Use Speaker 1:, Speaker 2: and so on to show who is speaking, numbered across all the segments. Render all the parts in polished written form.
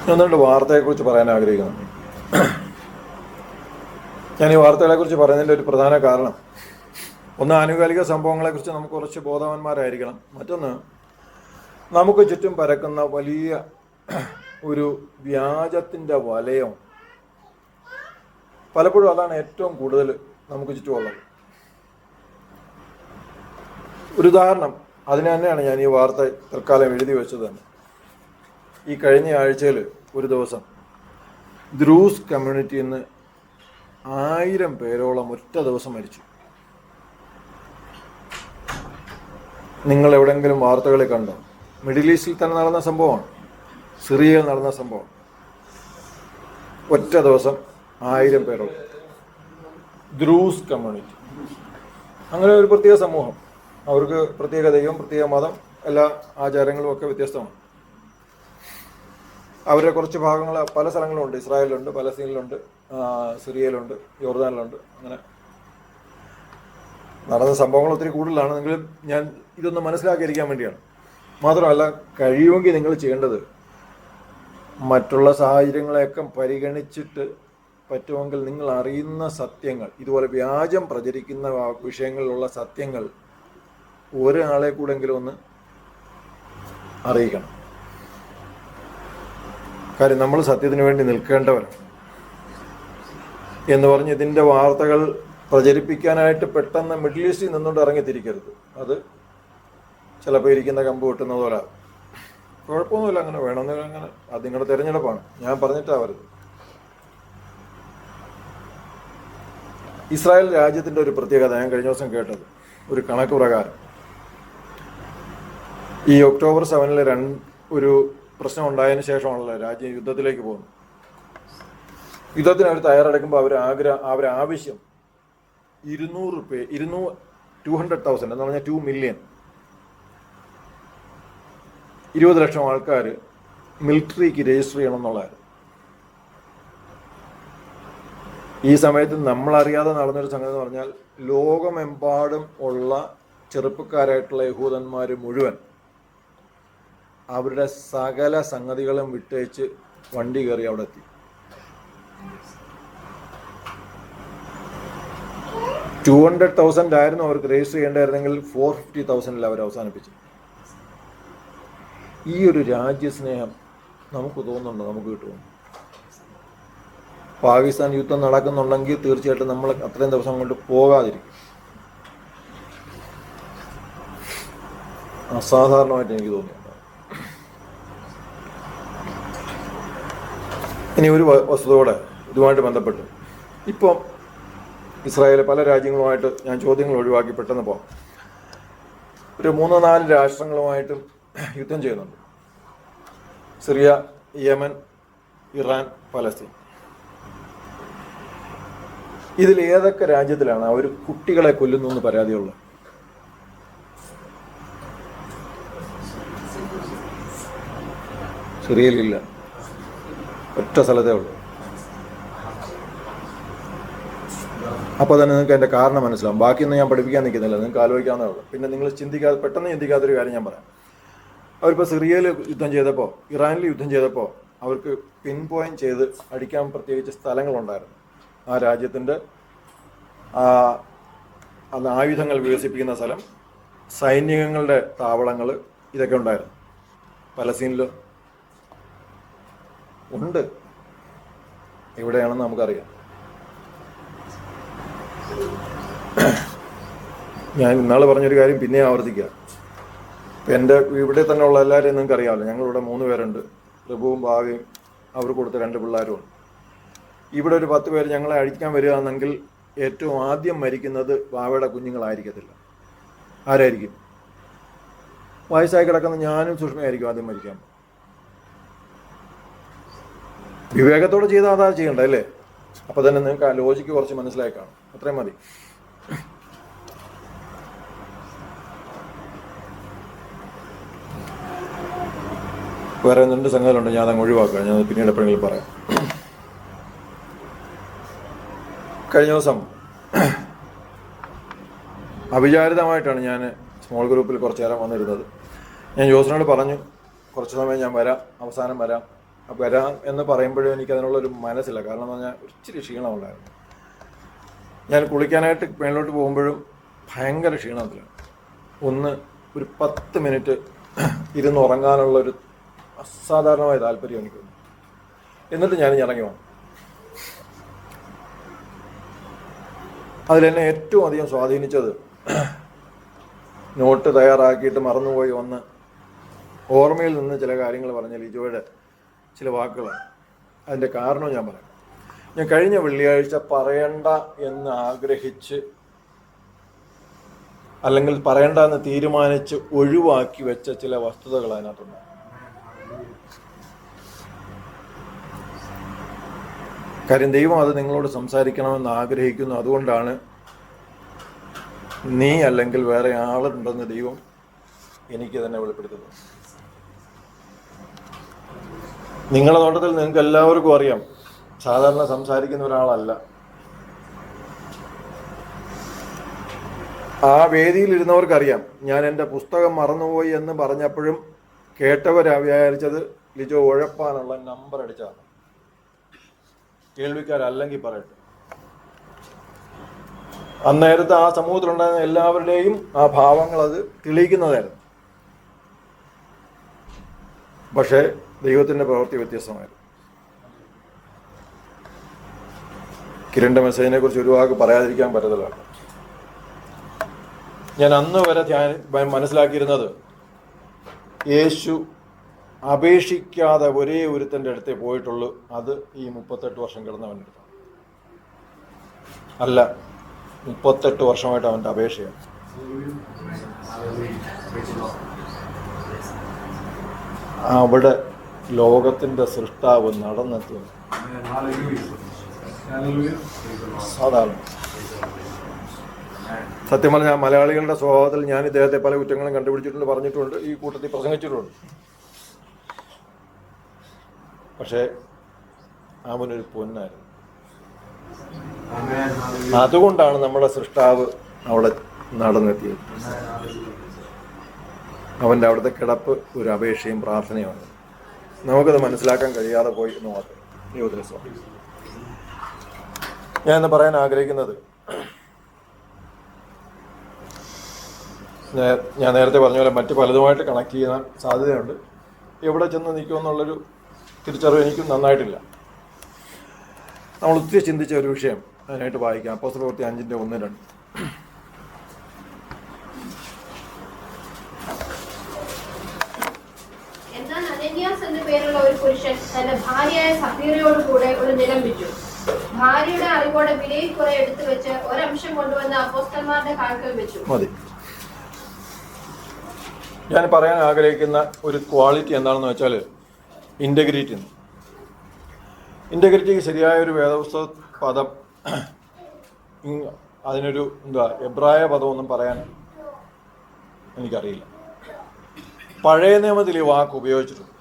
Speaker 1: ഞാൻ രണ്ട് വാർത്തയെക്കുറിച്ച് പറയാൻ ആഗ്രഹിക്കുന്നുണ്ട്. ഞാൻ ഈ വാർത്തകളെക്കുറിച്ച് പറയുന്നതിൻ്റെ ഒരു പ്രധാന കാരണം, ഒന്ന്, ആനുകാലിക സംഭവങ്ങളെക്കുറിച്ച് നമുക്ക് കുറച്ച് ബോധവാന്മാരായിരിക്കണം. മറ്റൊന്ന്, നമുക്ക് ചുറ്റും പരക്കുന്ന വലിയ ഒരു വ്യാജത്തിൻ്റെ വലയം. പലപ്പോഴും അതാണ് ഏറ്റവും കൂടുതൽ നമുക്ക് ചുറ്റുമുള്ളത്. ഒരു ഉദാഹരണം അതിന് തന്നെയാണ് ഞാൻ ഈ വാർത്ത തൽക്കാലം എഴുതി വെച്ചത് തന്നെ. ഈ കഴിഞ്ഞ ആഴ്ചയിൽ ഒരു ദിവസം ദ്രൂസ് കമ്മ്യൂണിറ്റിയിൽ നിന്ന് 1000 പേരോളം ഒറ്റ ദിവസം മരിച്ചു. നിങ്ങൾ എവിടെയെങ്കിലും വാർത്തകളിൽ കണ്ടോ? മിഡിൽ ഈസ്റ്റിൽ തന്നെ നടന്ന സംഭവമാണ്, സിറിയയിൽ നടന്ന സംഭവം. ഒറ്റ ദിവസം 1000 പേരോളം. ദ്രൂസ് കമ്മ്യൂണിറ്റി, അങ്ങനെ ഒരു പ്രത്യേക സമൂഹം. അവർക്ക് പ്രത്യേക ദൈവം, പ്രത്യേക മതം, എല്ലാ ആചാരങ്ങളും ഒക്കെ വ്യത്യസ്തമാണ്. അവരുടെ കുറച്ച് ഭാഗങ്ങൾ പല സ്ഥലങ്ങളുണ്ട്. ഇസ്രായേലിലുണ്ട്, പലസ്തീനിലുണ്ട്, സിറിയയിലുണ്ട്, യോർദാനിലുണ്ട്. അങ്ങനെ നടന്ന സംഭവങ്ങൾ ഒത്തിരി കൂടുതലാണ്. എങ്കിലും ഞാൻ ഇതൊന്ന് മനസ്സിലാക്കിയിരിക്കാൻ വേണ്ടിയാണ്. മാത്രമല്ല, കഴിയുമെങ്കിൽ നിങ്ങൾ ചെയ്യേണ്ടത് മറ്റുള്ള സാഹചര്യങ്ങളെയൊക്കെ പരിഗണിച്ചിട്ട് പറ്റുമെങ്കിൽ നിങ്ങൾ അറിയുന്ന സത്യങ്ങൾ, ഇതുപോലെ വ്യാജം പ്രചരിക്കുന്ന വിഷയങ്ങളിലുള്ള സത്യങ്ങൾ ഒരാളെ കൂടെങ്കിലും ഒന്ന് അറിയിക്കണം. കാര്യം നമ്മൾ സത്യത്തിന് വേണ്ടി നിൽക്കേണ്ടവരാണ് എന്ന് പറഞ്ഞ് ഇതിൻ്റെ വാർത്തകൾ പ്രചരിപ്പിക്കാനായിട്ട് പെട്ടെന്ന് മിഡിൽ ഈസ്റ്റിൽ നിന്നുകൊണ്ട് ഇറങ്ങിത്തിരിക്കരുത്. അത് ചിലപ്പോൾ ഇരിക്കുന്ന കമ്പ് കിട്ടുന്നത് പോലെ. കുഴപ്പമൊന്നുമില്ല, അങ്ങനെ വേണമെന്ന്, അങ്ങനെ അത് നിങ്ങളുടെ തിരഞ്ഞെടുപ്പാണ്. ഞാൻ പറഞ്ഞിട്ടാവരുത്. ഇസ്രായേൽ രാജ്യത്തിൻ്റെ ഒരു പ്രത്യേകത ഞാൻ കഴിഞ്ഞ ദിവസം കേട്ടത്, ഒരു കണക്ക് പ്രകാരം ഈ ഒക്ടോബർ 7 ഒരു പ്രശ്നം ഉണ്ടായതിനു ശേഷമാണല്ലോ രാജ്യം യുദ്ധത്തിലേക്ക് പോകുന്നത്. യുദ്ധത്തിന് അവർ തയ്യാറെടുക്കുമ്പോൾ അവരാവശ്യം 200,000 എന്ന് പറഞ്ഞാൽ 2 മില്യൺ, 20 ലക്ഷം ആൾക്കാർ മിലിറ്ററിക്ക് രജിസ്റ്റർ ചെയ്യണം എന്നുള്ളതായിരുന്നു. ഈ സമയത്ത് നമ്മളറിയാതെ നടന്നൊരു സംഗതി എന്ന് പറഞ്ഞാൽ, ലോകമെമ്പാടും ഉള്ള ചെറുപ്പക്കാരായിട്ടുള്ള യഹൂദന്മാർ മുഴുവൻ അവരുടെ സകല സംഗതികളും വിട്ടേച്ച് വണ്ടി കയറി അവിടെ എത്തി. 200,000 ആയിരുന്നു അവർക്ക് രജിസ്റ്റർ ചെയ്യേണ്ടായിരുന്നെങ്കിൽ 450,000 അവർ അവസാനിപ്പിച്ചു. ഈ ഒരു രാജ്യസ്നേഹം നമുക്ക് തോന്നുന്നുണ്ടോ? നമുക്ക് കിട്ടുമോ? പാകിസ്ഥാൻ യുദ്ധം നടക്കുന്നുണ്ടെങ്കിൽ തീർച്ചയായിട്ടും നമ്മൾ അത്രയും ദിവസം കൊണ്ട് പോകാതിരിക്കും. അസാധാരണമായിട്ട് എനിക്ക് തോന്നുന്നു. ഇനി ഒരു വസ്തുതയോടെ ഇതുമായിട്ട് ബന്ധപ്പെട്ട്, ഇപ്പം ഇസ്രായേൽ പല രാജ്യങ്ങളുമായിട്ട് ഞാൻ ചോദ്യങ്ങൾ ഒഴിവാക്കി പെട്ടെന്ന് പോകാം. ഒരു 3-4 രാഷ്ട്രങ്ങളുമായിട്ടും യുദ്ധം ചെയ്യുന്നുണ്ട്. Syria, Yemen, Iran, Palestine. ഇതിൽ ഏതൊക്കെ രാജ്യത്തിലാണ് അവർ കുട്ടികളെ കൊല്ലുന്നു എന്ന് പരാതിയുള്ളത്? സിറിയയിലില്ല, ഒറ്റ സ്ഥലത്തേ ഉള്ളൂ. അപ്പോൾ തന്നെ നിങ്ങൾക്ക് എൻ്റെ കാരണം മനസ്സിലാവും. ബാക്കിയൊന്നും ഞാൻ പഠിപ്പിക്കാൻ നിൽക്കുന്നില്ല, നിങ്ങൾക്ക് ആലോചിക്കാവുന്നേ ഉള്ളൂ. പിന്നെ നിങ്ങൾ പെട്ടെന്ന് ചിന്തിക്കാത്തൊരു കാര്യം ഞാൻ പറയാം. അവരിപ്പോൾ സിറിയയിൽ യുദ്ധം ചെയ്തപ്പോൾ, ഇറാനിൽ യുദ്ധം ചെയ്തപ്പോൾ അവർക്ക് പിൻ പോയിന്റ് ചെയ്ത് അടിക്കാൻ പ്രത്യേകിച്ച് സ്ഥലങ്ങളുണ്ടായിരുന്നു. ആ രാജ്യത്തിൻ്റെ അന്ന് ആയുധങ്ങൾ വികസിപ്പിക്കുന്ന സ്ഥലം, സൈനികങ്ങളുടെ താവളങ്ങൾ, ഇതൊക്കെ ഉണ്ടായിരുന്നു. പലസ്തീനിൽ ഉണ്ട്. എവിടെയാണെന്ന് നമുക്കറിയാം. ഞാൻ ഇന്നാൾ പറഞ്ഞൊരു കാര്യം പിന്നെ ആവർത്തിക്കുക. എൻ്റെ ഇവിടെ തന്നെ ഉള്ള എല്ലാവരെയും നിങ്ങൾക്ക് അറിയാമല്ലോ. ഞങ്ങളിവിടെ 3 പേരുണ്ട്, പ്രഭുവും ഭാവിയും, അവർക്ക് കൊടുത്ത 2 പിള്ളേരുമാണ്. ഇവിടെ ഒരു 10 പേര് ഞങ്ങളെ അഴിക്കാൻ വരികയാണെങ്കിൽ ഏറ്റവും ആദ്യം മരിക്കുന്നത് ഭാവയുടെ കുഞ്ഞുങ്ങളായിരിക്കത്തില്ല. ആരായിരിക്കും? വയസ്സായി കിടക്കുന്ന ഞാനും സുഷ്മയായിരിക്കും ആദ്യം മരിക്കാൻ. വിവേകത്തോടെ ചെയ്താൽ അതാ ചെയ്യണ്ടേ, അല്ലേ? അപ്പോൾ തന്നെ നിങ്ങൾക്ക് ആ ലോജിക്ക് കുറച്ച് മനസ്സിലായി കാണും. അത്രയും മതി. വേറെ 2 സംഗതികളുണ്ട്, ഞാൻ അതങ്ങ് ഒഴിവാക്കുക. ഞാൻ പിന്നീട് എപ്പോഴെങ്കിലും പറയാം. കഴിഞ്ഞ ദിവസം അവിചാരിതമായിട്ടാണ് ഞാൻ സ്മോൾ ഗ്രൂപ്പിൽ കുറച്ച് നേരം വന്നിരുന്നത്. ഞാൻ ജോസിനോട് പറഞ്ഞു, കുറച്ച് സമയം ഞാൻ വരാം, അവസാനം വരാം, വരാം എന്ന് പറയുമ്പോഴും എനിക്ക് അതിനുള്ളൊരു മനസ്സില്ല. കാരണം എന്ന് പറഞ്ഞാൽ ഇച്ചിരി ക്ഷീണമുണ്ടായിരുന്നു. ഞാൻ കുളിക്കാനായിട്ട് മേളിലോട്ട് പോകുമ്പോഴും ഭയങ്കര ക്ഷീണത്തിലാണ്. ഒരു 10 മിനിറ്റ് ഇരുന്ന് ഉറങ്ങാനുള്ളൊരു അസാധാരണമായ താല്പര്യം എനിക്കുണ്ട്. എന്നിട്ട് ഞാൻ ഇറങ്ങി വന്നു. അതിലെന്നെ ഏറ്റവും അധികം സ്വാധീനിച്ചത് നോട്ട് തയ്യാറാക്കിയിട്ട് മറന്നുപോയി വന്ന് ഓർമ്മയിൽ നിന്ന് ചില കാര്യങ്ങൾ പറഞ്ഞ ലിജോയുടെ ചില വാക്കുകളാണ്. അതിൻ്റെ കാരണവും ഞാൻ പറയാം. ഞാൻ കഴിഞ്ഞ വെള്ളിയാഴ്ച പറയണ്ട എന്ന് ആഗ്രഹിച്ച് അല്ലെങ്കിൽ പറയണ്ട എന്ന് തീരുമാനിച്ച് ഒഴിവാക്കി വെച്ച ചില വസ്തുതകൾ അതിനകത്തുണ്ട്. കാര്യം ദൈവം അത് നിങ്ങളോട് സംസാരിക്കണമെന്ന് ആഗ്രഹിക്കുന്നു. അതുകൊണ്ടാണ് നീ അല്ലെങ്കിൽ വേറെ ആളുണ്ടെന്ന് ദൈവം എനിക്ക് തന്നെ വെളിപ്പെടുത്തുന്നത്. നിങ്ങളുടെ നോട്ടത്തിൽ നിങ്ങൾക്ക് എല്ലാവർക്കും അറിയാം, സാധാരണ സംസാരിക്കുന്ന ഒരാളല്ല. ആ വേദിയിലിരുന്നവർക്കറിയാം, ഞാൻ എൻ്റെ പുസ്തകം മറന്നുപോയി എന്ന് പറഞ്ഞപ്പോഴും കേട്ടവരാ വിചാരിച്ചത് ലിജോ ഉഴപ്പാനുള്ള നമ്പർ അടിച്ചതാണ്. കേൾവിക്കാരല്ലെങ്കിൽ പറയട്ടെ. അന്നേരത്തെ ആ സമൂഹത്തിലുണ്ടായിരുന്ന എല്ലാവരുടെയും ആ ഭാവങ്ങൾ അത് തെളിയിക്കുന്നതായിരുന്നു. പക്ഷേ ദൈവത്തിൻ്റെ പ്രവൃത്തി വ്യത്യസ്തമായിരുന്നു. കിരണിൻ്റെ മെസ്സേജിനെ കുറിച്ച് ഒരു വാക്ക് പറയാതിരിക്കാൻ പറ്റത്തില്ല. ഞാൻ അന്ന് വരെ മനസ്സിലാക്കിയിരുന്നത്, യേശു അപേക്ഷിക്കാതെ ഒരേ ഒരുത്തൻ്റെ അടുത്തേ പോയിട്ടുള്ളൂ. അത് ഈ 38 വർഷം കിടന്നവൻ്റെ അടുത്താണ്. അല്ല, 38 വർഷമായിട്ട് അവൻ്റെ അപേക്ഷയാണ്. അവിടെ ലോകത്തിൻ്റെ സൃഷ്ടാവ് നടന്നെത്തുന്നു. സാധാരണ സത്യം പറഞ്ഞാൽ മലയാളികളുടെ സ്വഭാവത്തിൽ ഞാൻ ഇദ്ദേഹത്തെ പല കുറ്റങ്ങളും കണ്ടുപിടിച്ചിട്ടുണ്ട്, പറഞ്ഞിട്ടുണ്ട്, ഈ കൂട്ടത്തിൽ പ്രസംഗിച്ചിട്ടുണ്ട്. പക്ഷേ അവനൊരു പൊന്നായിരുന്നു. അതുകൊണ്ടാണ് നമ്മുടെ സൃഷ്ടാവ് അവിടെ നടന്നെത്തിയത്. അവൻ്റെ അവിടുത്തെ കിടപ്പ് ഒരു അപേക്ഷയും പ്രാർത്ഥനയുമാണ്. നമുക്കത് മനസ്സിലാക്കാൻ കഴിയാതെ പോയി എന്ന് മാത്രം. ദൈവത്തിന് സ്തോത്രം. ഞാൻ ഇന്ന് പറയാൻ ആഗ്രഹിക്കുന്നത്, ഞാൻ നേരത്തെ പറഞ്ഞ പോലെ മറ്റ് പലതുമായിട്ട് കണക്ട് ചെയ്യാൻ സാധ്യതയുണ്ട്. എവിടെ ചെന്ന് നിൽക്കുമെന്നുള്ളൊരു തിരിച്ചറിവ് എനിക്കും നന്നായിട്ടില്ല. നമ്മൾ ഒത്തിരി ചിന്തിച്ച ഒരു വിഷയം അതിനായിട്ട് വായിക്കാം. അപ്പോസ്തലപ്രവൃത്തി 5:1-2.
Speaker 2: എന്നാൽ അനന്യാസ് എന്ന പേരുള്ള ഒരു പുരുഷൻ തന്റെ ഭാര്യയായ സഫീറയോട് കൂടെ ഒരു നിലം വിറ്റു. ഭാര്യയുടെ അറിവോടെ വിലയിൽ കുറെ എടുത്തു വെച്ച് ഒരംശം കൊണ്ടുവന്ന് അപ്പോസ്തലന്മാരുടെ കാൽക്കൽ വെച്ചു.
Speaker 1: മതി. ഞാൻ പറയാൻ ആഗ്രഹിക്കുന്ന ഒരു ക്വാളിറ്റി എന്താണെന്ന് വെച്ചാൽ ഇൻറ്റഗ്രിറ്റി. ഇൻറ്റഗ്രിറ്റിക്ക് ശരിയായ ഒരു വേദപുസ്തക പദം, അതിനൊരു എബ്രായ പദമൊന്നും പറയാൻ എനിക്കറിയില്ല. പഴയ നിയമത്തിൽ ഈ വാക്ക് ഉപയോഗിച്ചിട്ടുണ്ട്.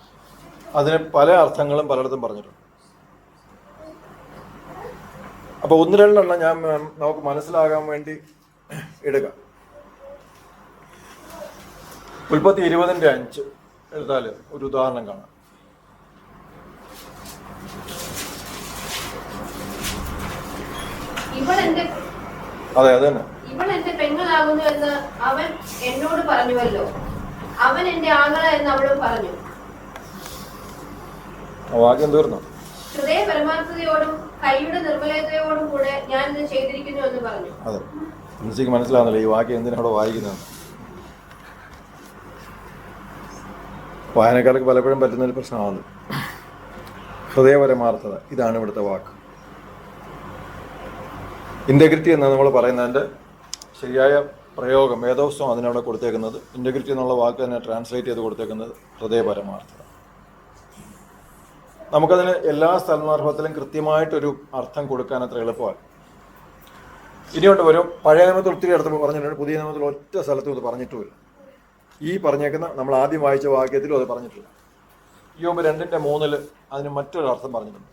Speaker 1: അതിന് പല അർത്ഥങ്ങളും പലയിടത്തും പറഞ്ഞിട്ടുണ്ട്. അപ്പോൾ 1-2 ഞാൻ നമുക്ക് മനസ്സിലാകാൻ വേണ്ടി എടുക്കാം. ഉൽപ്പത്തി 20:5 എടുത്താൽ ഒരു ഉദാഹരണം കാണാം. അതെ, അത് തന്നെ.
Speaker 2: ഇവൾ എന്റെ പെങ്ങളാകുന്നു എന്ന് അവൻ എന്നോട് പറഞ്ഞുവല്ലോ, അവൻ എന്റെ ആങ്ങള എന്ന് അവളും പറഞ്ഞു.
Speaker 1: വാക്യം തീർന്നു.
Speaker 2: ഹൃദയ പരമാർത്ഥതയോടും കൈയുടെ നിർമ്മലതയോടും കൂടെ ഞാൻ ഇത് ചെയ്തിരിക്കുന്നു എന്ന് പറഞ്ഞു.
Speaker 1: അതെ, എനിക്ക് മനസ്സിലാവുന്നില്ല ഈ വാക്യം എന്തിനവിടെ വായിക്കുന്നത്. വായനക്കാർക്ക് പലപ്പോഴും പറ്റുന്നൊരു പ്രശ്നമാണ് ഹൃദയപരമാർത്ഥത. ഇതാണ് ഇവിടുത്തെ വാക്ക്. ഇൻറ്റഗ്രിറ്റി എന്നാണ് നമ്മൾ പറയുന്നതിൻ്റെ ശരിയായ പ്രയോഗം. വേദോത്സവം അതിനവിടെ കൊടുത്തേക്കുന്നത് ഇൻറ്റഗ്രിറ്റി എന്നുള്ള വാക്ക് തന്നെ ട്രാൻസ്ലേറ്റ് ചെയ്ത് കൊടുത്തേക്കുന്നത് ഹൃദയപരമാർത്ഥത. നമുക്കതിന് എല്ലാ സന്ദർഭത്തിലും കൃത്യമായിട്ടൊരു അർത്ഥം കൊടുക്കാൻ അത്ര എളുപ്പമാണ്. ഇനിയോട്ട് വരും. പഴയ നിയമത്തിൽ ഒത്തിരി അടുത്ത് പറഞ്ഞിട്ടുണ്ട്, പുതിയ നിയമത്തിൽ ഒറ്റ സ്ഥലത്തും ഇത് പറഞ്ഞിട്ടുമില്ല. ഈ പറഞ്ഞേക്കുന്ന നമ്മൾ ആദ്യം വായിച്ച വാക്യത്തിലും അത് പറഞ്ഞിട്ടില്ല. യോബ് 2:3 അതിന് മറ്റൊരു അർത്ഥം പറഞ്ഞിട്ടുണ്ട്.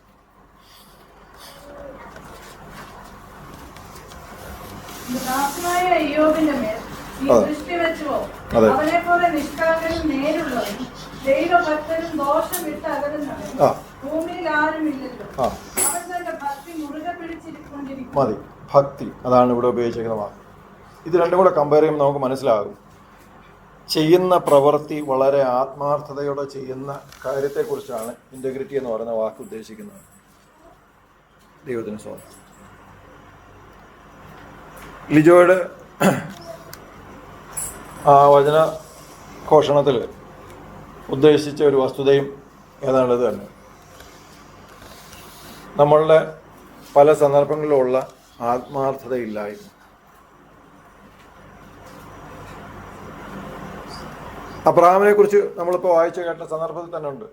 Speaker 3: ദൈവഭക്തനും ദോഷം വിട്ട് അകലുന്നവൻ
Speaker 1: ആ
Speaker 3: ഭൂമിയിൽ ആരുമില്ലല്ലോ.
Speaker 1: ആ
Speaker 3: അവൻ തന്റെ ഭക്തി മുറുകെ പിടിച്ചിരിക്കൊണ്ടിരിക്കും.
Speaker 1: മതി. ഭക്തി, അതാണ് ഇവിടെ ഉപയോഗിച്ചിരിക്കുന്ന വാക്ക്. ഇത് രണ്ടും കൂടെ കമ്പയർ ചെയ്യുമ്പോൾ നമുക്ക് മനസ്സിലാകും ചെയ്യുന്ന പ്രവൃത്തി വളരെ ആത്മാർത്ഥതയോടെ ചെയ്യുന്ന കാര്യത്തെക്കുറിച്ചാണ് ഇൻറ്റഗ്രിറ്റി എന്ന് പറയുന്ന വാക്ക് ഉദ്ദേശിക്കുന്നത്. ദൈവത്തിന് സ്വാഗതം. ലിജോയുടെ ആ വചന ഘോഷണത്തിൽ ഉദ്ദേശിച്ച ഒരു വസ്തുതയും ഏതാണ്ട് ഇത് തന്നെ. നമ്മളുടെ പല സന്ദർഭങ്ങളിലുള്ള ആത്മാർത്ഥതയില്ലായ്മ. അബ്രഹാമിനെ കുറിച്ച് നമ്മളിപ്പോൾ വായിച്ചു കേട്ട സന്ദർഭത്തിൽ തന്നെ ഉണ്ട്.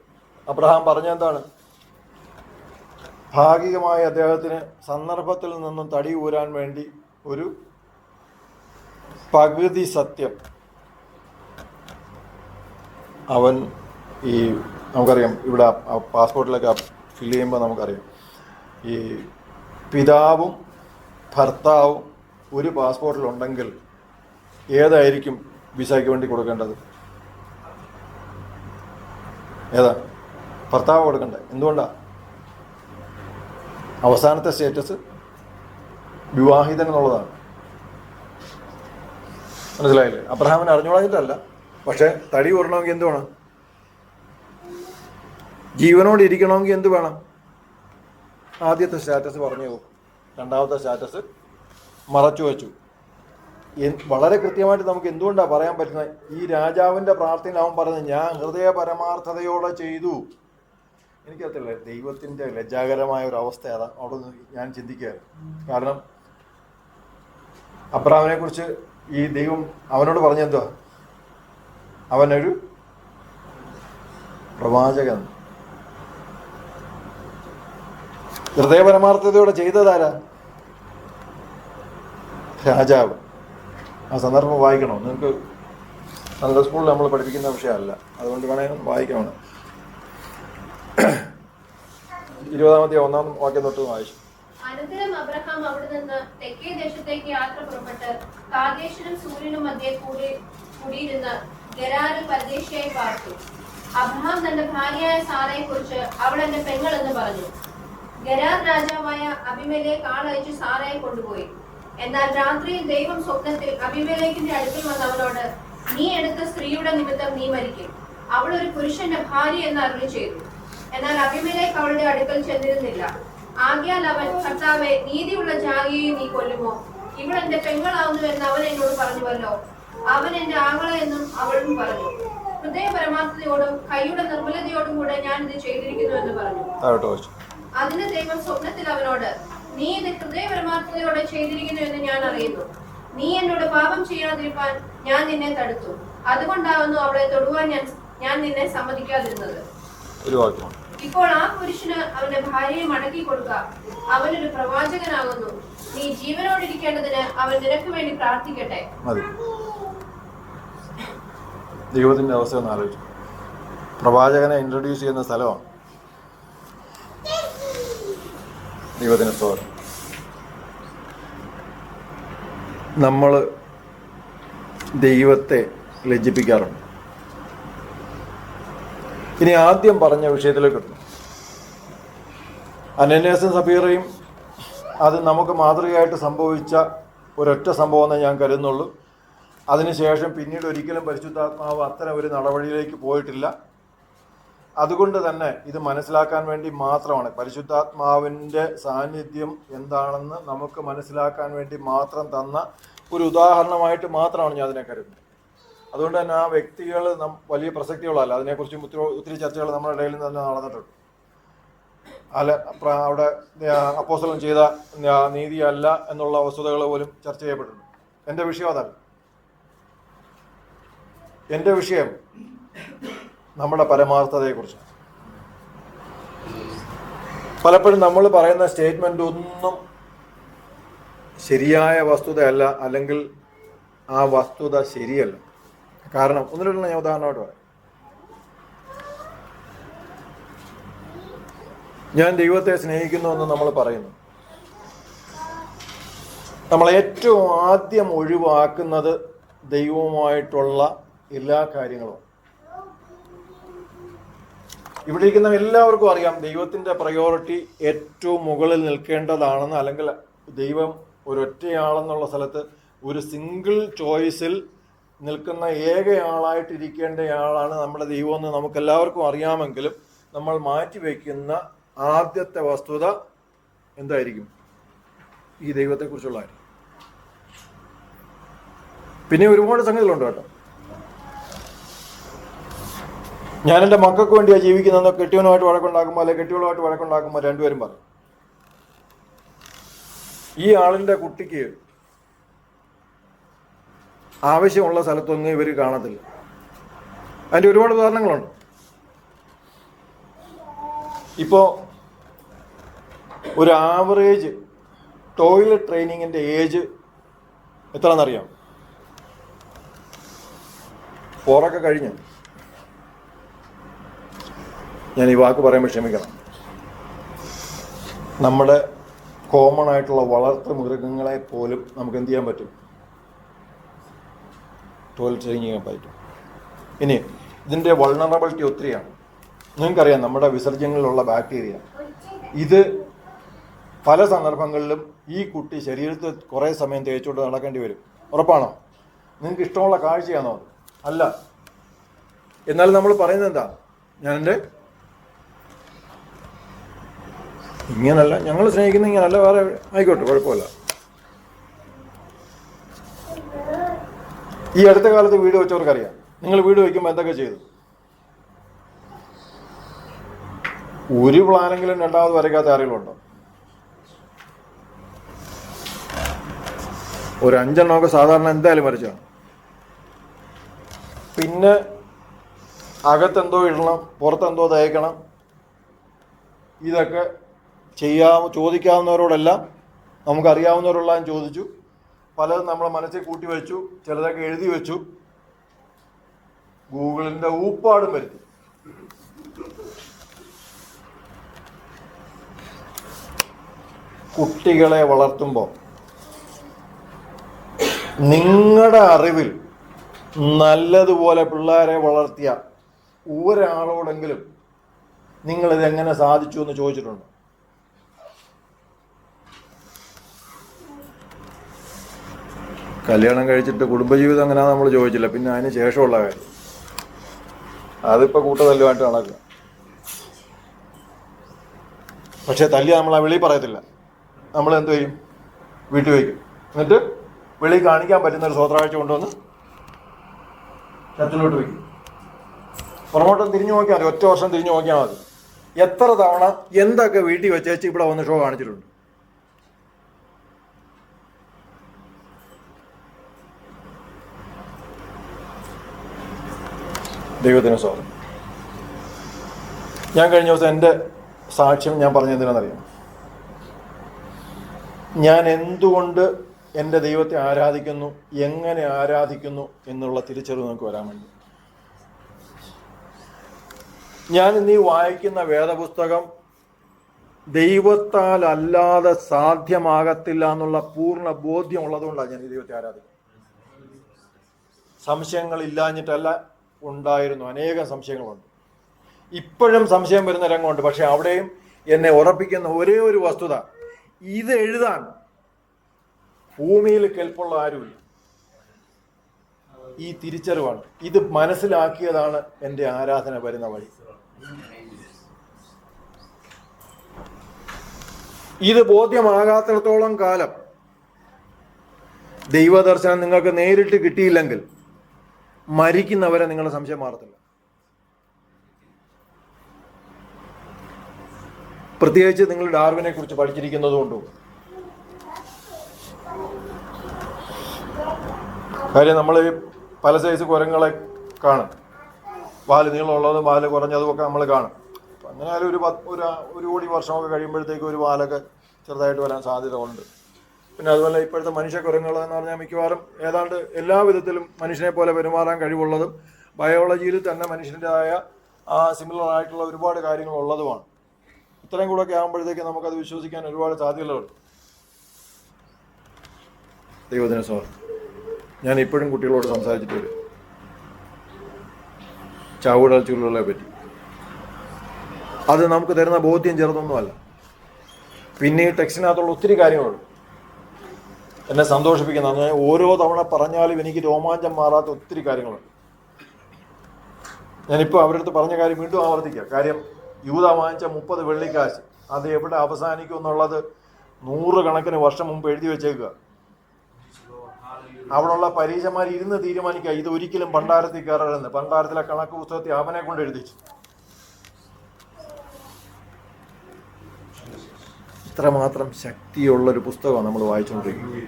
Speaker 1: അബ്രഹാം പറഞ്ഞ എന്താണ്? ഭാഗികമായി അദ്ദേഹത്തിന് സന്ദർഭത്തിൽ നിന്നും തടി ഊരാൻ വേണ്ടി ഒരു പകുതി സത്യം അവൻ ഈ നമുക്കറിയാം ഇവിടെ പാസ്പോർട്ടിലൊക്കെ ഫില്ല് ചെയ്യുമ്പോൾ നമുക്കറിയാം ഈ പിതാവും ഭർത്താവും ഒരു പാസ്പോർട്ടിലുണ്ടെങ്കിൽ ഏതായിരിക്കും വിസയ്ക്ക് വേണ്ടി കൊടുക്കേണ്ടത്? ഏതാ? ഭർത്താവ് കൊടുക്കണ്ടേ? എന്തുകൊണ്ടാണ്? അവസാനത്തെ സ്റ്റേറ്റസ് വിവാഹിതൻ എന്നുള്ളതാണ്. മനസ്സിലായില്ലേ? അബ്രഹാമിന് അറിഞ്ഞുകൂടാഞ്ഞിട്ടല്ല, പക്ഷെ തടി ഊരണമെങ്കിൽ എന്ത് വേണം? ജീവനോട് ഇരിക്കണമെങ്കിൽ എന്ത് വേണം? ആദ്യത്തെ സ്റ്റാറ്റസ് പറഞ്ഞു പോകും, രണ്ടാമത്തെ സ്റ്റാറ്റസ് മറച്ചു വച്ചു. വളരെ കൃത്യമായിട്ട് നമുക്ക് എന്തുകൊണ്ടാണ് പറയാൻ പറ്റുന്നത്? ഈ രാജാവിൻ്റെ പ്രാർത്ഥന അവൻ പറഞ്ഞത് ഞാൻ ഹൃദയ പരമാർത്ഥതയോടെ ചെയ്തു. എനിക്കറിയില്ല, ദൈവത്തിൻ്റെ ലജ്ജാകരമായ ഒരു അവസ്ഥ അതാ അവിടെ നിന്ന് ഞാൻ ചിന്തിക്കുകയായിരുന്നു. കാരണം അബ്രഹാമിനെ കുറിച്ച് ഈ ദൈവം അവനോട് പറഞ്ഞെന്തുവാ? അവനൊരു പ്രവാചകൻ. ഹൃദയപരമാർത്ഥതയോടെ ചെയ്തതാരാ? രാജാവ്. ആ സന്ദർഭം വായിക്കണോ? നിങ്ങൾക്ക് നല്ല സ്കൂളിൽ നമ്മൾ പഠിപ്പിക്കുന്ന വിഷയമല്ല, അതുകൊണ്ട് വേണമെങ്കിൽ വായിക്കണം. 20-ാമത്തെ 1-ാം വാക്യം തൊട്ട് വായിച്ചു.
Speaker 2: അനന്തരം അബ്രഹാം അവിടെ നിന്ന് തെക്കേ ദേശത്തേക്ക് യാത്ര പുറപ്പെട്ട് കാദേശിനും സൂര്യനും മധ്യേ കൂടിയിരുന്ന് ഗരാറിൽ പരദേശിയായി പാർത്തു. അബ്രഹാം തന്റെ ഭാര്യയായ സാറയെ കുറിച്ച് അവൾ എന്റെ പെങ്ങൾ എന്ന് പറഞ്ഞു. ഗരാർ രാജാവായ അബിമേലെക്ക് ആളയച്ച് സാറയെ കൊണ്ടുപോയി. എന്നാൽ രാത്രിയിൽ ദൈവം സ്വപ്നത്തിൽ അബിമേലെക്കിന്റെ അടുക്കൽ വന്ന് അവനോട്, നീ എടുത്ത സ്ത്രീയുടെ നിമിത്തം നീ മരിക്കും, അവൾ ഒരു പുരുഷന്റെ ഭാര്യ എന്ന് അരുളി ചെയ്തു. എന്നാൽ അബിമേലെക്ക് അവളുടെ അടുക്കൽ ചെന്നിരുന്നില്ല. ആകയാൽ അവൻ, കർത്താവേ, നീതിയുള്ള ജാതിയെയും നീ കൊല്ലുമോ? ഇവൾ എന്റെ പെങ്ങളാവുന്നു എന്ന് അവൻ എന്നോട് പറഞ്ഞുവല്ലോ. അവൻ എന്റെ ആങ്ങള എന്നും അവളും പറഞ്ഞു. ഹൃദയ പരമാർത്ഥതയോടും കൈയുടെ നിർമ്മലതയോടും കൂടെ ഞാൻ ഇത് ചെയ്തിരിക്കുന്നു എന്ന് പറഞ്ഞു. അതിന് ദൈവം സ്വപ്നത്തിൽ അവനോട്, നീ ഇത് ഹൃദയ പരമാർത്ഥതയോടെ ചെയ്തിരിക്കുന്നു എന്ന് ഞാൻ അറിയുന്നു. നീ എന്നോട് പാപം ചെയ്യാതിരിക്കാൻ ഞാൻ നിന്നെ തടുത്തു. അതുകൊണ്ടാവുന്നു അവളെ തൊടുവാൻ ഞാൻ നിന്നെ സമ്മതിക്കാതിരുന്നത്. ഇപ്പോൾ ആ പുരുഷന് അവന്റെ ഭാര്യയെ മടക്കി കൊടുക്ക. അവനൊരു പ്രവാചകനാകുന്നു. നീ ജീവനോടിരിക്കേണ്ടതിന് അവൻ നിനക്ക് വേണ്ടി പ്രാർത്ഥിക്കട്ടെ.
Speaker 1: ദൈവത്തിന്റെ അവസ്ഥ ഒന്ന് ആലോചിച്ചു. പ്രവാചകനെ ഇൻട്രൊഡ്യൂസ് ചെയ്യുന്ന സ്ഥലമാണ്. ദൈവത്തിന് സ്തോത്രം. നമ്മൾ ദൈവത്തെ ലജ്ജിപ്പിക്കാറുണ്ട്. ഇനി ആദ്യം പറഞ്ഞ വിഷയത്തിലേക്ക് എത്തുന്നു. അനന്യാസും സഫീറയും അത് നമുക്ക് മാതൃകയായിട്ട് സംഭവിച്ച ഒരൊറ്റ സംഭവം എന്ന് ഞാൻ കരുതുന്നുള്ളൂ. അതിനുശേഷം പിന്നീട് ഒരിക്കലും പരിശുദ്ധാത്മാവ് അത്തരം ഒരു നടപടിയിലേക്ക് പോയിട്ടില്ല. അതുകൊണ്ട് തന്നെ ഇത് മനസ്സിലാക്കാൻ വേണ്ടി മാത്രമാണ്, പരിശുദ്ധാത്മാവിൻ്റെ സാന്നിധ്യം എന്താണെന്ന് നമുക്ക് മനസ്സിലാക്കാൻ വേണ്ടി മാത്രം തന്ന ഒരു ഉദാഹരണമായിട്ട് മാത്രമാണ് ഞാൻ അതിനെ കരുതുന്നത്. അതുകൊണ്ട് തന്നെ ആ വ്യക്തികൾ വലിയ പ്രസക്തികളല്ല. അതിനെക്കുറിച്ചും ഒത്തിരി ചർച്ചകൾ നമ്മുടെ ഇടയിൽ തന്നെ നടന്നിട്ടുണ്ട്. അവിടെ അപ്പോസ്തലൻ ചെയ്ത നീതിയല്ല എന്നുള്ള വസ്തുതകൾ പോലും ചർച്ച ചെയ്യപ്പെട്ടിട്ടുണ്ട്. എൻ്റെ വിഷയം അതല്ല. എൻ്റെ വിഷയം നമ്മുടെ പരമാർത്ഥതയെക്കുറിച്ച്. പലപ്പോഴും നമ്മൾ പറയുന്ന സ്റ്റേറ്റ്മെൻ്റ് ഒന്നും ശരിയായ വസ്തുതയല്ല, അല്ലെങ്കിൽ ആ വസ്തുത ശരിയല്ല. കാരണം ഒന്നിലുള്ള ഞാൻ ഉദാഹരണമായിട്ട് പറയാം. ഞാൻ ദൈവത്തെ സ്നേഹിക്കുന്നു എന്ന് നമ്മൾ പറയുന്നു. നമ്മൾ ഏറ്റവും ആദ്യം ഒഴിവാക്കുന്നത് ദൈവവുമായിട്ടുള്ള എല്ലാ കാര്യങ്ങളും. ഇവിടെ ഇരിക്കുന്ന എല്ലാവർക്കും അറിയാം ദൈവത്തിൻ്റെ പ്രയോറിറ്റി ഏറ്റവും മുകളിൽ നിൽക്കേണ്ടതാണെന്ന്, അല്ലെങ്കിൽ ദൈവം ഒരൊറ്റയാളെന്നുള്ള സ്ഥലത്ത് ഒരു സിംഗിൾ ചോയ്സിൽ നിൽക്കുന്ന ഏകയാളായിട്ടിരിക്കേണ്ടയാളാണ് നമ്മുടെ ദൈവമെന്ന് നമുക്കെല്ലാവർക്കും അറിയാമെങ്കിലും നമ്മൾ മാറ്റിവെക്കുന്ന ആദ്യത്തെ വസ്തുത എന്തായിരിക്കും? ഈ ദൈവത്തെക്കുറിച്ചുള്ളതായിരിക്കും. പിന്നെ ഒരുപാട് സംഗതികളുണ്ട് കേട്ടോ. ഞാൻ എൻ്റെ മക്കൾക്ക് വേണ്ടിയാണ് ജീവിക്കുന്നതെന്ന് കെട്ടിയവനുമായിട്ട് വഴക്കുണ്ടാക്കുമ്പോൾ അല്ലെങ്കിൽ കെട്ടിയവളുമായിട്ട് വഴക്കുണ്ടാക്കുമ്പോൾ രണ്ടുപേരും പറയും ഈ ആളിൻ്റെ കുട്ടിക്ക് ആവശ്യമുള്ള സ്ഥലത്തൊന്നും ഇവർ കാണത്തില്ല. അതിൻ്റെ ഒരുപാട് ഉദാഹരണങ്ങളുണ്ട്. ഇപ്പോൾ ഒരു ആവറേജ് ടോയ്ലറ്റ് ട്രെയിനിങ്ങിൻ്റെ ഏജ് എത്രയെന്നറിയാം? 4 കഴിഞ്ഞ്. ഞാൻ ഈ വാക്ക് പറയുമ്പോൾ ക്ഷമിക്കണം. നമ്മുടെ കോമൺ ആയിട്ടുള്ള വളർത്തു മൃഗങ്ങളെ പോലും നമുക്ക് എന്ത് ചെയ്യാൻ പറ്റും? ടോയ്ലറ്റ് ട്രെയിൻ ചെയ്യാൻ പറ്റും. ഇനി ഇതിൻ്റെ വൾണറബിലിറ്റി ഒത്തിരിയാണ്. നിങ്ങൾക്കറിയാം നമ്മുടെ വിസർജ്യങ്ങളിലുള്ള ബാക്ടീരിയ, ഇത് പല സന്ദർഭങ്ങളിലും ഈ കുട്ടി ശരീരത്തിൽ കുറേ സമയം തേച്ചുകൊണ്ട് നടക്കേണ്ടി വരും. ഉറപ്പാണോ? നിങ്ങൾക്ക് ഇഷ്ടമുള്ള കാഴ്ചയാണോ? അല്ല. എന്നാൽ നമ്മൾ പറയുന്നത് എന്താ? ഞാനെൻ്റെ ഇങ്ങനല്ല, ഞങ്ങൾ സ്നേഹിക്കുന്ന ഇങ്ങനല്ല, വേറെ ആയിക്കോട്ടെ, കുഴപ്പമില്ല. ഈ അടുത്ത കാലത്ത് വീട് വെച്ചവർക്കറിയാം. നിങ്ങൾ വീട് വയ്ക്കുമ്പോൾ എന്തൊക്കെ ചെയ്തു? ഒരു പ്ലാനെങ്കിലും രണ്ടാമത് വരയ്ക്കാത്ത ആരെങ്കിലും ഉണ്ടോ? ഒരു 5 എണ്ണമൊക്കെ സാധാരണ എന്തായാലും വരച്ചാണ്. പിന്നെ അകത്തെന്തോ ഇടണം, പുറത്തെന്തോ തയ്ക്കണം. ഇതൊക്കെ ചോദിക്കാവുന്നവരോടെല്ലാം നമുക്കറിയാവുന്നവരോടെല്ലാം ചോദിച്ചു. പലതും നമ്മളെ മനസ്സിൽ കൂട്ടി വെച്ചു, ചിലതൊക്കെ എഴുതി വെച്ചു. ഗൂഗിളിൻ്റെ ഊപ്പാടും വരുത്തി. കുട്ടികളെ വളർത്തുമ്പോൾ നിങ്ങളുടെ അറിവിൽ നല്ലതുപോലെ പിള്ളേരെ വളർത്തിയ ഒരാളോടെങ്കിലും നിങ്ങളിതെങ്ങനെ സാധിച്ചു എന്ന് ചോദിച്ചിട്ടുണ്ട്? കല്യാണം കഴിച്ചിട്ട് കുടുംബജീവിതം എങ്ങനെയാണെന്ന് നമ്മൾ ചോദിച്ചില്ല. പിന്നെ അതിന് ശേഷമുള്ള കാര്യം അതിപ്പോൾ കൂട്ടതല്ലുമായിട്ട് നടക്കുക. പക്ഷേ തല്ലി നമ്മൾ ആ വെളി പറയത്തില്ല. നമ്മൾ എന്ത് ചെയ്യും? വീട്ടിൽ വയ്ക്കും. എന്നിട്ട് വെളി കാണിക്കാൻ പറ്റുന്ന ഒരു സ്വത്രാഴ്ച കൊണ്ടുവന്ന് ചർച്ചിലോട്ട് വയ്ക്കും. പുറമോട്ടം തിരിഞ്ഞു നോക്കിയാൽ മതി. 1 വർഷം തിരിഞ്ഞു നോക്കിയാൽ മതി. എത്ര തവണ എന്തൊക്കെ വീട്ടിൽ വെച്ചേച്ച് ഇവിടെ വന്ന് ഷോ കാണിച്ചിട്ടുണ്ട്. ദൈവത്തിന് സ്വാഗതം. ഞാൻ കഴിഞ്ഞ ദിവസം എൻ്റെ സാക്ഷ്യം ഞാൻ പറഞ്ഞെന്തിനാണെന്നറിയാം? ഞാൻ എന്തുകൊണ്ട് എൻ്റെ ദൈവത്തെ ആരാധിക്കുന്നു, എങ്ങനെ ആരാധിക്കുന്നു എന്നുള്ള തിരിച്ചറിവ് നമുക്ക് വരാൻ വേണ്ടി. ഞാൻ ഇന്ന് ഈ വായിക്കുന്ന വേദപുസ്തകം ദൈവത്താൽ അല്ലാതെ സാധ്യമാകത്തില്ല എന്നുള്ള പൂർണ്ണ ബോധ്യമുള്ളതുകൊണ്ടാണ് ഞാൻ ഈ ദൈവത്തെ ആരാധിക്കുന്നത്. സംശയങ്ങളില്ലാഞ്ഞിട്ടല്ല, ഉണ്ടായിരുന്നു. അനേകം സംശയങ്ങളുണ്ട്. ഇപ്പോഴും സംശയം വരുന്ന രംഗമുണ്ട്. പക്ഷെ അവിടെയും എന്നെ ഉറപ്പിക്കുന്ന ഒരേ ഒരു വസ്തുത, ഇത് എഴുതാൻ ഭൂമിയിൽ കെൽപ്പുള്ള ആരുമില്ല. ഈ തിരിച്ചറിവാണ്. ഇത് മനസ്സിലാക്കിയതാണ് എൻ്റെ ആരാധന വരുന്ന വഴി. ഇത് ബോധ്യമാകാത്തിടത്തോളം കാലം ദൈവദർശനം നിങ്ങൾക്ക് നേരിട്ട് കിട്ടിയില്ലെങ്കിൽ മരിക്കുന്നവരെ നിങ്ങളുടെ സംശയം മാറത്തില്ല. പ്രത്യേകിച്ച് നിങ്ങൾ ഡാർവിനെ കുറിച്ച് പഠിച്ചിരിക്കുന്നതുകൊണ്ടും. കാര്യം നമ്മൾ പല സൈസ് കുരങ്ങളെ കാണും. വാല് നീളമുള്ളതും വാല് കുറഞ്ഞതും ഒക്കെ നമ്മൾ കാണും. അങ്ങനെ ഒരു 1 കോടി വർഷമൊക്കെ കഴിയുമ്പോഴത്തേക്ക് ഒരു വാലൊക്കെ ചെറുതായിട്ട് വരാൻ സാധ്യത ഉണ്ട്. പിന്നെ അതുപോലെ ഇപ്പോഴത്തെ മനുഷ്യക്കുരങ്ങൾ എന്ന് പറഞ്ഞാൽ മിക്കവാറും ഏതാണ്ട് എല്ലാ വിധത്തിലും മനുഷ്യനെ പോലെ പെരുമാറാൻ കഴിവുള്ളതും ബയോളജിയിൽ തന്നെ മനുഷ്യൻ്റെതായ സിമിലർ ആയിട്ടുള്ള ഒരുപാട് കാര്യങ്ങൾ ഉള്ളതുമാണ്. ഇത്രയും കൂടെയൊക്കെ ആകുമ്പോഴത്തേക്ക് നമുക്കത് വിശ്വസിക്കാൻ ഒരുപാട് സാധ്യതകളുണ്ട്. ദൈവത്തിന് സ്വാഗതം. ഞാൻ ഇപ്പോഴും കുട്ടികളോട് സംസാരിച്ചിട്ട് വരും ചാവുടച്ചുകളെ പറ്റി. അത് നമുക്ക് തരുന്ന ബോധ്യം ചെറുതൊന്നുമല്ല. പിന്നെ ഈ ടെക്സ്റ്റിനകത്തുള്ള ഒത്തിരി കാര്യങ്ങളുണ്ട് എന്നെ സന്തോഷിപ്പിക്കുന്ന. ഓരോ തവണ പറഞ്ഞാലും എനിക്ക് രോമാഞ്ചം മാറാത്ത ഒത്തിരി കാര്യങ്ങളുണ്ട്. ഞാനിപ്പോൾ അവരുടെ അടുത്ത് പറഞ്ഞ കാര്യം വീണ്ടും ആവർത്തിക്കുക. കാര്യം യൂദ വാങ്ങിച്ച 30 വെള്ളിക്കാശ് അത് എവിടെ അവസാനിക്കും എന്നുള്ളത് 100 കണക്കിന് വർഷം മുമ്പ് എഴുതി വെച്ചേക്കുക. അവിടെയുള്ള പരീക്ഷമാർ ഇരുന്ന് തീരുമാനിക്കുക ഇത് ഒരിക്കലും ഭണ്ഡാരത്തിൽ കയറരുതെന്ന്. ഭണ്ഡാരത്തിലെ കണക്ക് പുസ്തകത്തിൽ അവനെ കൊണ്ട് എഴുതിച്ചു. ഇത്രമാത്രം ശക്തിയുള്ളൊരു പുസ്തകമാണ് നമ്മൾ വായിച്ചുകൊണ്ടിരിക്കുന്നത്.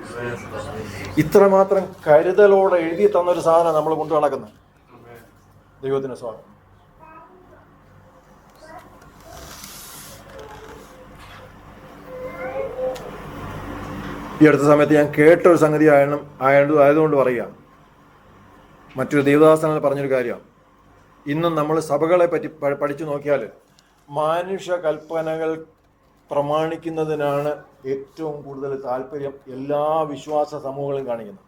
Speaker 1: ഇത്രമാത്രം കരുതലോടെ എഴുതി തന്നൊരു സാധനം നമ്മൾ കൊണ്ടു നടക്കുന്നത്. ദൈവത്തിന് സ്വാഗതം. ഈ അടുത്ത സമയത്ത് ഞാൻ കേട്ടൊരു സംഗതി ആയതുകൊണ്ട് പറയുക. മറ്റൊരു ദൈവദാസനാൽ പറഞ്ഞൊരു കാര്യമാണ്. ഇന്നും നമ്മൾ സഭകളെ പറ്റി പഠിച്ചു നോക്കിയാൽ മാനുഷ്യ കൽപ്പനകൾ പ്രമാണിക്കുന്നതിനാണ് ഏറ്റവും കൂടുതൽ താല്പര്യം എല്ലാ വിശ്വാസ സമൂഹങ്ങളും കാണിക്കുന്നത്.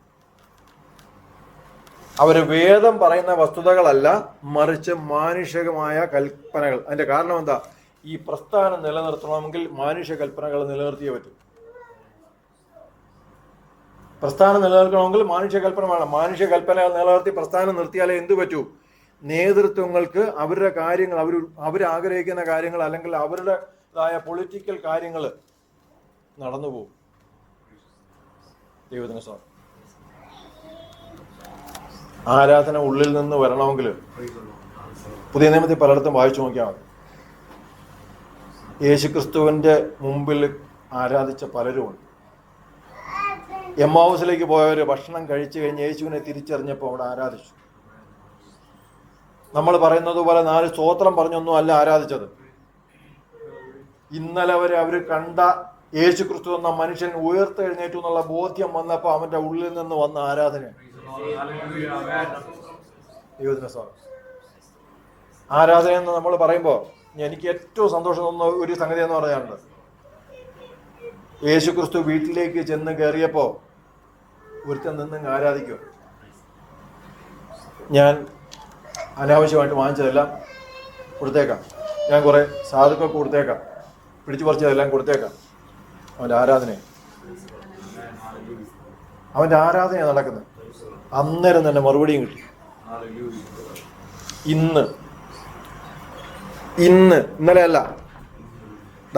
Speaker 1: അവർ വേദം പറയുന്ന വസ്തുതകളല്ല, മറിച്ച് മാനുഷികമായ കൽപ്പനകൾ. അതിന്റെ കാരണം എന്താ? ഈ പ്രസ്ഥാനം നിലനിർത്തണമെങ്കിൽ മാനുഷ്യ കൽപ്പനകൾ നിലനിർത്തിയേ പറ്റും. പ്രസ്ഥാനം നിലനിൽക്കണമെങ്കിൽ മാനുഷ്യ കൽപ്പന വേണം. മാനുഷ്യ കൽപ്പനകൾ നിലനിർത്തി പ്രസ്ഥാനം നിർത്തിയാലേ എന്തു പറ്റൂ? നേതൃത്വങ്ങൾക്ക് അവരുടെ കാര്യങ്ങൾ, അവരാഗ്രഹിക്കുന്ന കാര്യങ്ങൾ അല്ലെങ്കിൽ അവരുടേതായ പൊളിറ്റിക്കൽ കാര്യങ്ങൾ നടന്നുപോകും. ദൈവത്തിന് സ്വാഗതം. ആരാധന ഉള്ളിൽ നിന്ന് വരണമെങ്കിൽ പുതിയ നിയമത്തിൽ പലയിടത്തും വായിച്ചു നോക്കിയാൽ മതി. യേശുക്രിസ്തുവിന്റെ മുമ്പിൽ ആരാധിച്ച പലരുമുണ്ട്. എമ്മാവൂസിലേക്ക് പോയവർ ഭക്ഷണം കഴിച്ചു കഴിഞ്ഞ് യേശുവിനെ തിരിച്ചറിഞ്ഞപ്പോൾ അവിടെ ആരാധിച്ചു. നമ്മൾ പറയുന്നത് പോലെ 4 സ്തോത്രം പറഞ്ഞൊന്നും അല്ല ആരാധിച്ചത്. ഇന്നലെ വരെ അവർ കണ്ട യേശുക്രിസ്തു എന്ന മനുഷ്യൻ ഉയർത്തെഴുന്നേറ്റു എന്നുള്ള ബോധ്യം വന്നപ്പോൾ അവന്റെ ഉള്ളിൽ നിന്ന് വന്ന ആരാധന. ദൈവത്തിന് സ്വാഗതം. ആരാധന എന്ന് നമ്മൾ പറയുമ്പോൾ എനിക്ക് ഏറ്റവും സന്തോഷം തോന്നുന്ന ഒരു സംഗതി എന്ന് പറയാനുണ്ട്. യേശുക്രിസ്തു വീട്ടിലേക്ക് ചെന്ന് കയറിയപ്പോൾ ഒരുത്തൻ നിന്ന് ആരാധിക്കും. ഞാൻ അനാവശ്യമായിട്ട് വാങ്ങിച്ചതെല്ലാം കൊടുത്തേക്കാം, ഞാൻ കുറെ സാധുക്കൾക്ക് കൊടുത്തേക്കാം, പിടിച്ചു പറിച്ചതെല്ലാം കൊടുത്തേക്കാം. അവൻ്റെ ആരാധനയാണ് നടക്കുന്നത്. അന്നേരം തന്നെ മറുപടിയും കിട്ടി. ഇന്നലെ അല്ല,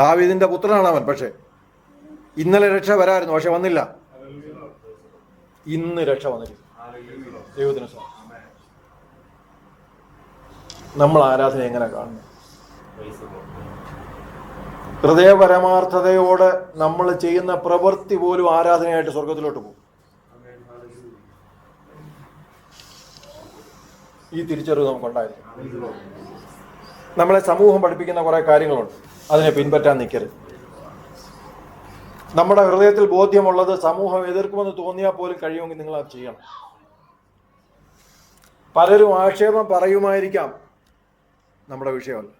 Speaker 1: ദാവീദിന്റെ പുത്രനാണ് അവൻ. പക്ഷെ ഇന്നലെ രക്ഷ വരായിരുന്നു, പക്ഷെ വന്നില്ല. ഇന്ന് രക്ഷ വന്നിരിക്കുന്നു. ദൈവത്തിന് സ്വാഗതം. നമ്മൾ ആരാധന എങ്ങനെ കാണുന്നു? ഹൃദയപരമാർത്ഥതയോടെ നമ്മൾ ചെയ്യുന്ന പ്രവൃത്തി പോലും ആരാധനയായിട്ട് സ്വർഗത്തിലോട്ട് പോകും. ഈ തിരിച്ചറിവ് നമുക്കുണ്ടായിരിക്കും. നമ്മളെ സമൂഹം പഠിപ്പിക്കുന്ന കുറെ കാര്യങ്ങളുണ്ട്, അതിനെ പിൻപറ്റാൻ നിൽക്കരുത്. നമ്മുടെ ഹൃദയത്തിൽ ബോധ്യമുള്ളത് സമൂഹം എതിർക്കുമെന്ന് തോന്നിയാൽ പോലും കഴിയുമെങ്കിൽ നിങ്ങൾ അത് ചെയ്യണം. പലരും ആക്ഷേപം പറയുമായിരിക്കാം, നമ്മുടെ വിഷയമല്ല.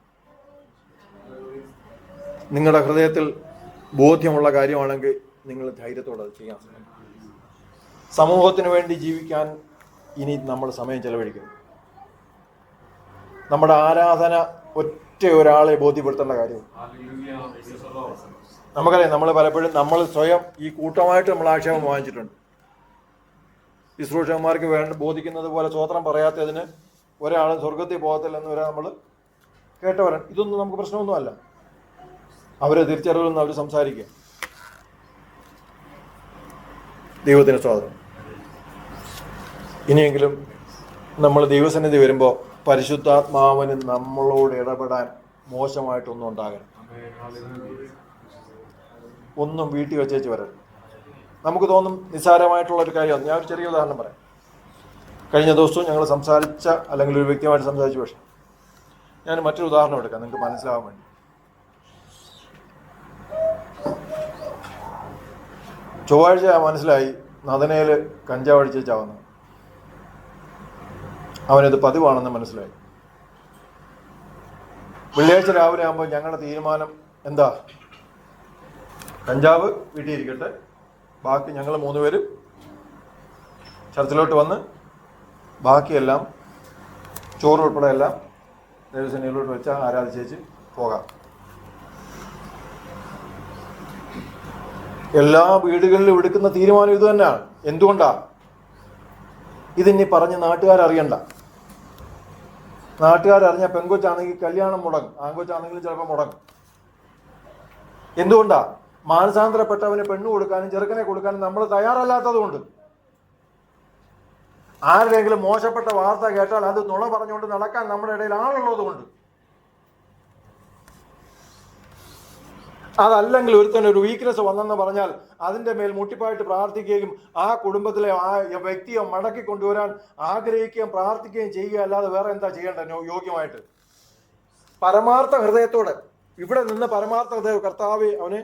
Speaker 1: നിങ്ങളുടെ ഹൃദയത്തിൽ ബോധ്യമുള്ള കാര്യമാണെങ്കിൽ നിങ്ങൾ ധൈര്യത്തോടെ അത് ചെയ്യാൻ ശ്രമിക്കും. സമൂഹത്തിന് വേണ്ടി ജീവിക്കാൻ ഇനി നമ്മൾ സമയം ചെലവഴിക്കുന്നു. നമ്മുടെ ആരാധന ഒറ്റ ഒരാളെ ബോധ്യപ്പെടുത്തേണ്ട കാര്യമാണ്. നമുക്കറിയാം, നമ്മൾ പലപ്പോഴും നമ്മൾ സ്വയം ഈ കൂട്ടമായിട്ട് നമ്മൾ ആക്ഷേപം വാങ്ങിച്ചിട്ടുണ്ട്. ശുശ്രൂഷകന്മാർക്ക് ബോധിക്കുന്നത് പോലെ സ്വോത്രം പറയാത്തതിന് ഒരാളും സ്വർഗത്തിൽ പോകത്തില്ലെന്ന് വരെ നമ്മൾ കേട്ടവരാണ്. ഇതൊന്നും നമുക്ക് പ്രശ്നമൊന്നുമല്ല. അവരെ തിരിച്ചറിവെന്ന് അവർ സംസാരിക്കുക. ദൈവത്തിന് സ്വാതന്ത്ര്യം. ഇനിയെങ്കിലും നമ്മൾ ദൈവസന്നിധി വരുമ്പോൾ പരിശുദ്ധാത്മാവിന് നമ്മളോട് ഇടപെടാൻ മോശമായിട്ടൊന്നും ഉണ്ടാകരുത്. ഒന്നും വീട്ടിൽ വെച്ചേച്ച് വരരുത്. നമുക്ക് തോന്നും നിസ്സാരമായിട്ടുള്ളൊരു കാര്യമാണ്. ഞാൻ ഒരു ചെറിയ ഉദാഹരണം പറയാം. കഴിഞ്ഞ ദിവസവും ഞങ്ങൾ സംസാരിച്ച അല്ലെങ്കിൽ ഒരു വ്യക്തിയുമായിട്ട് സംസാരിച്ച പക്ഷേ ഞാൻ മറ്റൊരു ഉദാഹരണം എടുക്കാം നിങ്ങൾക്ക് മനസ്സിലാവാൻ വേണ്ടി. ചൊവ്വാഴ്ച മനസ്സിലായി നദനയിൽ കഞ്ചാവടിച്ച് ചാവുന്നു. അവനത് പതിവാണെന്ന് മനസ്സിലായി. വെള്ളിയാഴ്ച രാവിലെ ആകുമ്പോൾ ഞങ്ങളുടെ തീരുമാനം എന്താ? കഞ്ചാവ് വീട്ടിൽ ഇരിക്കട്ടെ, ബാക്കി ഞങ്ങൾ 3 പേരും ചർച്ചിലോട്ട് വന്ന് ബാക്കിയെല്ലാം ചോറ് ഉൾപ്പെടെ എല്ലാം ദേവസേനയിലോട്ട് വെച്ചാൽ ആരാധിച്ചേച്ച് പോകാം. എല്ലാ വീടുകളിലും എടുക്കുന്ന തീരുമാനം ഇത് തന്നെയാണ്. എന്തുകൊണ്ടാ? ഇതിനി പറഞ്ഞ് നാട്ടുകാരറിയണ്ട. നാട്ടുകാരറിഞ്ഞ പെൺകൊച്ചാണെങ്കിൽ കല്യാണം മുടങ്ങും, ആൺകൊച്ചാണെങ്കിലും ചിലപ്പോൾ മുടങ്ങും. എന്തുകൊണ്ടാ? മാനസാന്തരപ്പെട്ടവന് പെണ്ണ് കൊടുക്കാനും ചെറുക്കനെ കൊടുക്കാനും നമ്മൾ തയ്യാറല്ലാത്തത് കൊണ്ട്. ആരുടെയെങ്കിലും മോശപ്പെട്ട വാർത്ത കേട്ടാൽ അത് നുണ പറഞ്ഞുകൊണ്ട് നടക്കാൻ നമ്മുടെ ഇടയിൽ ആളുള്ളത് കൊണ്ട്. അതല്ലെങ്കിൽ ഒരുത്തൻ ഒരു വീക്ക്നെസ് വന്നെന്ന് പറഞ്ഞാൽ അതിൻ്റെ മേൽ മുട്ടിപ്പായിട്ട് പ്രാർത്ഥിക്കുകയും ആ കുടുംബത്തിലെ ആ വ്യക്തിയെ മടക്കി കൊണ്ടുവരാൻ ആഗ്രഹിക്കുകയും പ്രാർത്ഥിക്കുകയും ചെയ്യുക അല്ലാതെ വേറെ എന്താ ചെയ്യേണ്ടത്? യോഗ്യമായിട്ട് പരമാർത്ഥ ഹൃദയത്തോടെ ഇവിടെ നിന്ന് പരമാർത്ഥ ഹൃദയ കർത്താവെ അവനെ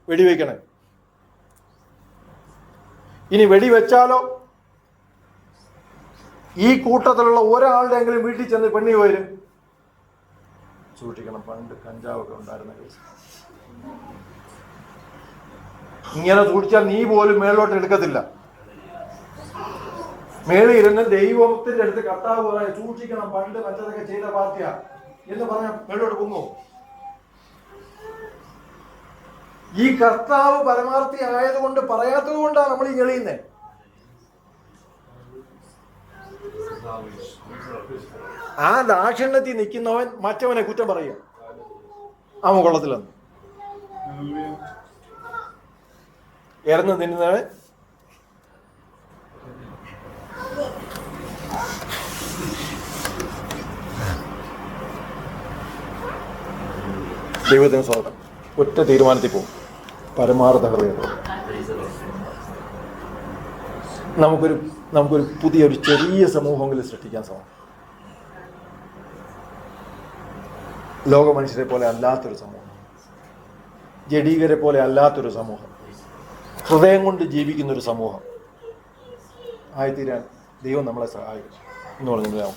Speaker 1: വെടിവെക്കണേ. ഇനി വെടിവെച്ചാലോ ഈ കൂട്ടത്തിലുള്ള ഒരാളുടെയെങ്കിലും വീട്ടിൽ ചെന്ന് പെണ്ണി വരും. സൂക്ഷിക്കണം, പണ്ട് കഞ്ചാവൊക്കെ ഉണ്ടായിരുന്ന കേസ്. ഇങ്ങനെ സൂക്ഷിച്ചാൽ നീ പോലും മേളിലോട്ട് എടുക്കത്തില്ല. മേളിൽ ഇരുന്ന് ദൈവത്തിന്റെ അടുത്ത് കർത്താവ് പറയാൻ സൂക്ഷിക്കണം, പണ്ട് മറ്റതൊക്കെ ചെയ്ത പാർട്ടിയാ എന്ന് പറഞ്ഞാൽ മേളിലോട്ട് പൊങ്ങോ? ഈ കർത്താവ് പരമാർത്ഥി ആയതുകൊണ്ട് പറയാത്തത് കൊണ്ടാണ് നമ്മൾ ഈ ഞെളിയുന്നേ. ആ ദാക്ഷിണ്യത്തിൽ നിൽക്കുന്നവൻ മറ്റവനെ കുറ്റം പറയുക, അവൻ കൊള്ളത്തില്ലെന്ന്. ഇറന്ന് തിന്നുന്നവൻ ദൈവത്തിന് സ്വാഗതം. ഒറ്റ തീരുമാനത്തിൽ പോകും, പരമാർത്ഥ ഹൃദയത്തോടെ. നമുക്കൊരു പുതിയൊരു ചെറിയ സമൂഹമെങ്കിലും സൃഷ്ടിക്കാൻ സാധിക്കും. ലോക മനുഷ്യരെ പോലെ അല്ലാത്തൊരു സമൂഹം, ജഡീകരെ പോലെ അല്ലാത്തൊരു സമൂഹം, ഹൃദയം കൊണ്ട് ജീവിക്കുന്നൊരു സമൂഹം ആയിത്തീരാൻ ദൈവം നമ്മളെ സഹായിക്കും എന്ന് പറഞ്ഞാൽ